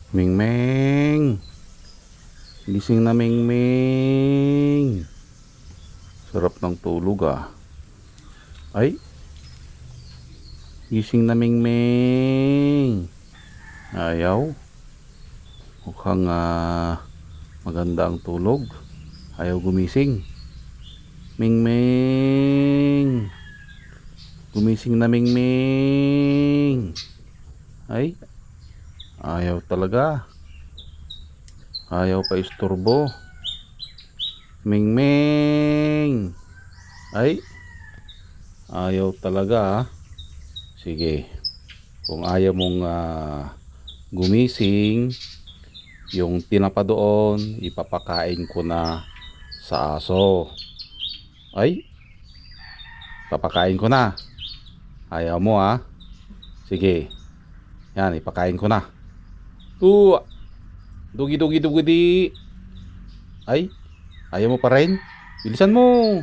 Mingming, gising na Mingming. Sarap ng tulog ah. Ay, gising na Mingming. Ayaw. Mukhang maganda ang tulog. Ayaw gumising. Mingming, gumising na Mingming. Ay, ayaw talaga. Ayaw pa isturbo. Mingming. Ay, ayaw talaga ah. Sige. Kung ayaw mong gumising, yung tinapa doon, ipapakain ko na sa aso. Ay, papakain ko na. Ayaw mo ah. Sige. Yan, ipakain ko na. Dugi dugi dugi di. Ay, ayaw mo pa rin? Bilisan mo.